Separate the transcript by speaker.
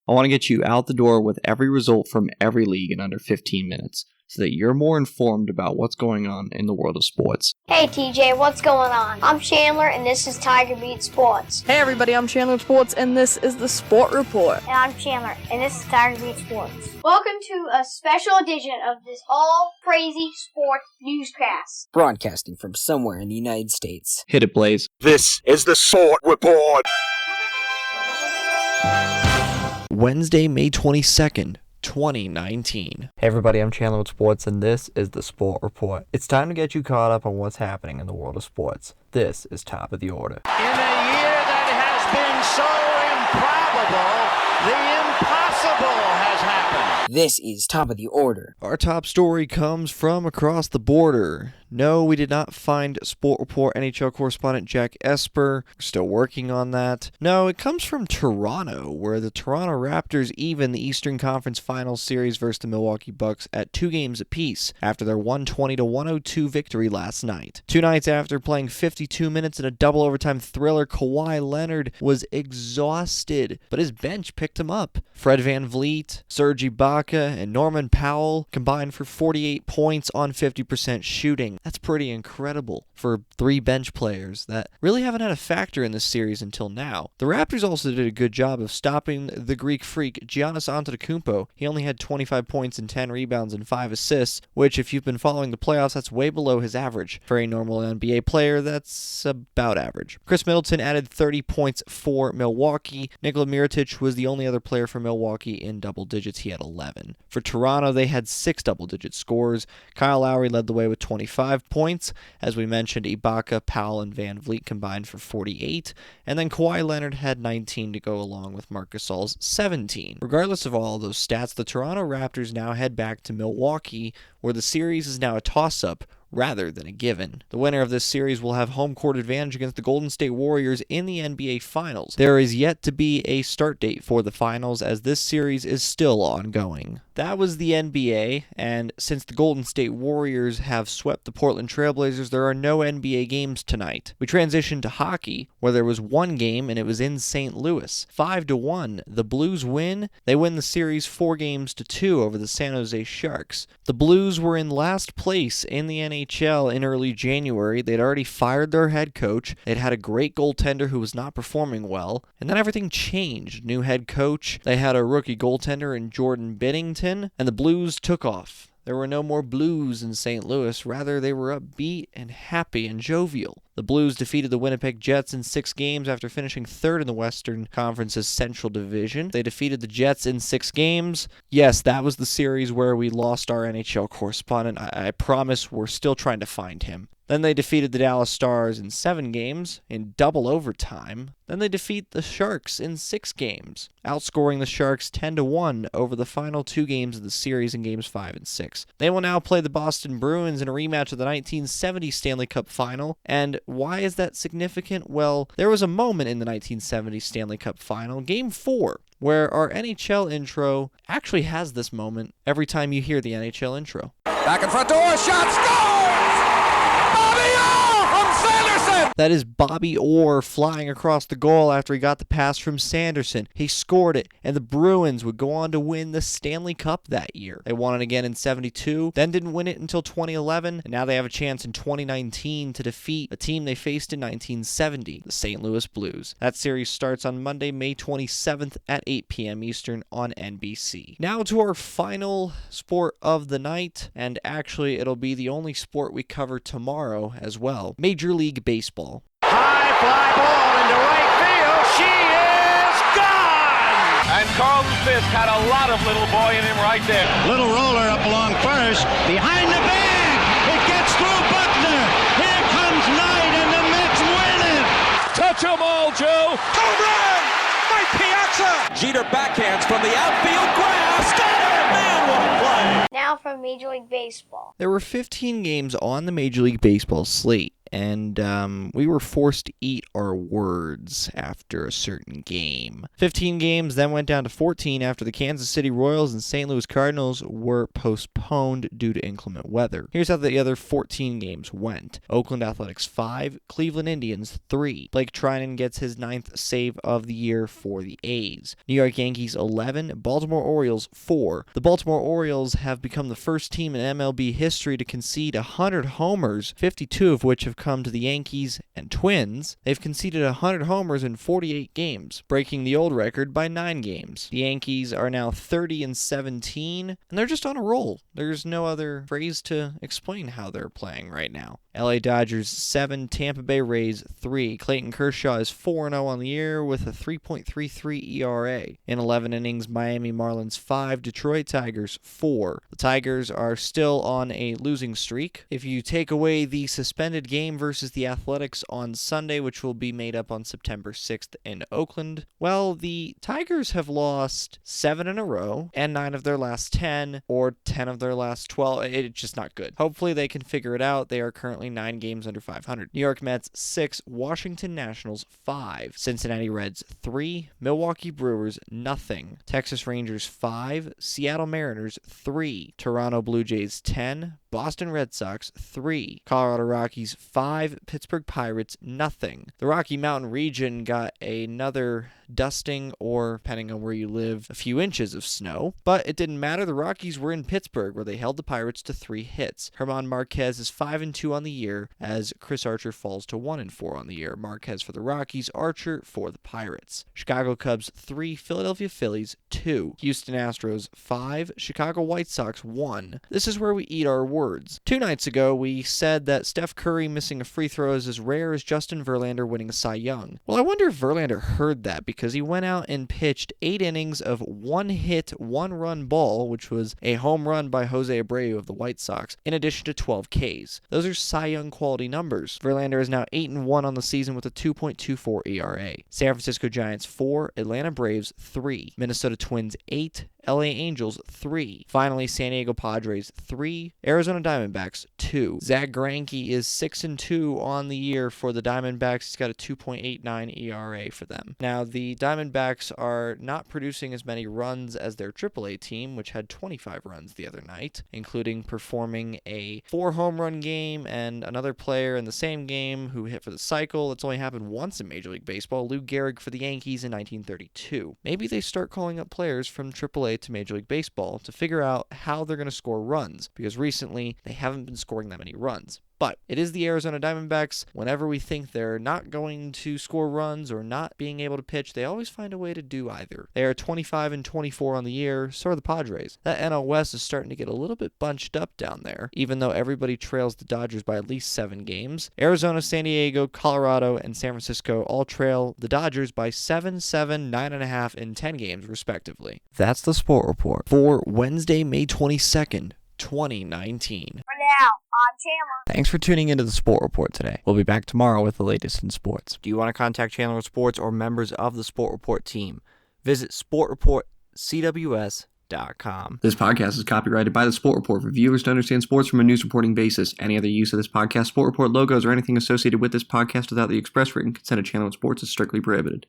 Speaker 1: I want to get you out the door with every result from every league in under 15 minutes, so that you're more informed about what's going on in the world of sports.
Speaker 2: Hey TJ, what's going on? I'm Chandler and this is Tiger Beat Sports.
Speaker 3: Hey everybody, I'm Chandler Sports and this is the Sport Report.
Speaker 2: And I'm Chandler and this is Tiger Beat Sports. Welcome to a special edition of this all crazy sports newscast.
Speaker 4: Broadcasting from somewhere in the United States.
Speaker 1: Hit it, Blaze.
Speaker 5: This is the Sport Report.
Speaker 1: Wednesday, May 22nd. 2019.
Speaker 6: Hey everybody, I'm Chandler with Sports and this is the Sport Report. It's time to get you caught up on what's happening in the world of sports. This is Top of the Order.
Speaker 7: In a year that has been so improbable, the impossible has happened.
Speaker 4: This is Top of the Order.
Speaker 1: Our top story comes from across the border. No, we did not find Sport Report NHL correspondent Jack Esper. We're still working on that. No, it comes from Toronto, where the Toronto Raptors even the Eastern Conference Finals series versus the Milwaukee Bucks at 2 games apiece after their 120-102 victory last night. 2 nights after playing 52 minutes in a double overtime thriller, Kawhi Leonard was exhausted, but his bench picked him up. Fred VanVleet, Serge Ibaka, and Norman Powell combined for 48 points on 50% shooting. That's pretty incredible for 3 bench players that really haven't had a factor in this series until now. The Raptors also did a good job of stopping the Greek freak Giannis Antetokounmpo. He only had 25 points and 10 rebounds and 5 assists, which if you've been following the playoffs, that's way below his average. For a normal NBA player, that's about average. Chris Middleton added 30 points for Milwaukee. Nikola Mirotic was the only other player for Milwaukee in double digits. He had 11. For Toronto, they had 6 double-digit scores. Kyle Lowry led the way with 25 points. As we mentioned, Ibaka, Powell, and VanVleet combined for 48, and then Kawhi Leonard had 19 to go along with Marc Gasol's 17. Regardless of all of those stats, the Toronto Raptors now head back to Milwaukee, where the series is now a toss-up rather than a given. The winner of this series will have home court advantage against the Golden State Warriors in the NBA Finals. There is yet to be a start date for the Finals as this series is still ongoing. That was the NBA, and since the Golden State Warriors have swept the Portland Trailblazers, there are no NBA games tonight. We transition to hockey, where there was one game and it was in St. Louis. 5-1. The Blues win. They win the series 4-2 over the San Jose Sharks. The Blues were in last place in the NHL in early January. They'd already fired their head coach. They'd had a great goaltender who was not performing well, and then everything changed. New head coach. They had a rookie goaltender in Jordan Binnington, and the Blues took off. There were no more blues in St. Louis. Rather, they were upbeat and happy and jovial. The Blues defeated the Winnipeg Jets in 6 games after finishing 3rd in the Western Conference's Central Division. They defeated the Jets in 6 games. Yes, that was the series where we lost our NHL correspondent. I promise we're still trying to find him. Then they defeated the Dallas Stars in 7 games in double overtime. Then they defeat the Sharks in 6 games, outscoring the Sharks 10-1 over the final 2 games of the series in games 5 and 6. They will now play the Boston Bruins in a rematch of the 1970 Stanley Cup Final. And why is that significant? Well, there was a moment in the 1970 Stanley Cup Final, Game 4, where our NHL intro actually has this moment every time you hear the NHL intro.
Speaker 5: Back in front door, shot, scores! Bobby Orr from Sanderson!
Speaker 1: That is Bobby Orr flying across the goal after he got the pass from Sanderson. He scored it, and the Bruins would go on to win the Stanley Cup that year. They won it again in 72, then didn't win it until 2011, and now they have a chance in 2019 to defeat a team they faced in 1970, the St. Louis Blues. That series starts on Monday, May 27th at 8 p.m. Eastern on NBC. Now to our final sport of the night, and actually it'll be the only sport we cover tomorrow as well. Major League Baseball.
Speaker 7: High fly ball into right field. She is gone!
Speaker 5: And Carlton Fisk had a lot of little boy in him right there.
Speaker 8: Little roller up along first. Behind the bag. It gets through Buckner. Here comes Knight and the Mets win it.
Speaker 5: Touch 'em all, Joe.
Speaker 7: Home run! Mike Piazza!
Speaker 9: Jeter backhands from the outfield grass. Got it! Man, what a play!
Speaker 2: Now from Major League Baseball.
Speaker 1: There were 15 games on the Major League Baseball slate, and we were forced to eat our words after a certain game. 15 games then went down to 14 after the Kansas City Royals and St. Louis Cardinals were postponed due to inclement weather. Here's how the other 14 games went. Oakland Athletics 5, Cleveland Indians 3. Blake Trinan gets his 9th save of the year for the A's. New York Yankees 11, Baltimore Orioles 4. The Baltimore Orioles have become the first team in MLB history to concede 100 homers, 52 of which have come to the Yankees and Twins. They've conceded 100 homers in 48 games, breaking the old record by 9 games. The Yankees are now 30-17, and they're just on a roll. There's no other phrase to explain how they're playing right now. LA Dodgers 7, Tampa Bay Rays 3. Clayton Kershaw is 4-0 on the year with a 3.33 ERA. In 11 innings, Miami Marlins 5, Detroit Tigers 4. The Tigers are still on a losing streak. If you take away the suspended game versus the Athletics on Sunday, which will be made up on September 6th in Oakland, well, the Tigers have lost 7 in a row and 9 of their last 10 or 10 of their last 12. It's just not good. Hopefully they can figure it out. They are currently 9 games under 500. New York Mets 6, Washington Nationals 5, Cincinnati Reds 3, Milwaukee Brewers nothing, Texas Rangers 5, Seattle Mariners 3, Toronto Blue Jays 10, Boston Red Sox 3, Colorado Rockies 5, Pittsburgh Pirates nothing. The Rocky Mountain region got another dusting, or depending on where you live, a few inches of snow, but it didn't matter. The Rockies were in Pittsburgh where they held the Pirates to 3 hits. Herman Marquez is 5-2 on the year as Chris Archer falls to 1-4 on the year. Marquez for the Rockies, Archer for the Pirates. Chicago Cubs 3, Philadelphia Phillies 2, Houston Astros 5, Chicago White Sox 1. This is where we eat our words. 2 nights ago, we said that Steph Curry missing a free throw is as rare as Justin Verlander winning a Cy Young. Well, I wonder if Verlander heard that, because he went out and pitched 8 innings of 1-hit, 1-run ball, which was a home run by Jose Abreu of the White Sox, in addition to 12 Ks. Those are Cy Young quality numbers. Verlander is now 8-1 on the season with a 2.24 ERA. San Francisco Giants 4, Atlanta Braves 3, Minnesota Twins 8, LA Angels 3. Finally, San Diego Padres 3, Arizona Diamondbacks 2. Zach Greinke is 6-2 on the year for the Diamondbacks. He's got a 2.89 ERA for them. Now, the Diamondbacks are not producing as many runs as their AAA team, which had 25 runs the other night, including performing a 4-home run game and another player in the same game who hit for the cycle. It's only happened once in Major League Baseball, Lou Gehrig for the Yankees in 1932. Maybe they start calling up players from AAA to Major League Baseball to figure out how they're going to score runs, because recently they haven't been scoring that many runs. But it is the Arizona Diamondbacks. Whenever we think they're not going to score runs or not being able to pitch, they always find a way to do either. They are 25-24 on the year, so are the Padres. That NL West is starting to get a little bit bunched up down there, even though everybody trails the Dodgers by at least 7 games. Arizona, San Diego, Colorado, and San Francisco all trail the Dodgers by 7, 7, 9.5, and 10 games, respectively. That's the Sport Report for Wednesday, May 22nd, 2019.
Speaker 2: For now, I'm Chandler.
Speaker 1: Thanks for tuning into the Sport Report today. We'll be back tomorrow with the latest in sports. Do you want to contact Chandler Sports or members of the Sport Report team? Visit sportreportcws.com.
Speaker 10: This podcast is copyrighted by the Sport Report for viewers to understand sports from a news reporting basis. Any other use of this podcast, Sport Report logos, or anything associated with this podcast without the express written consent of Chandler Sports is strictly prohibited.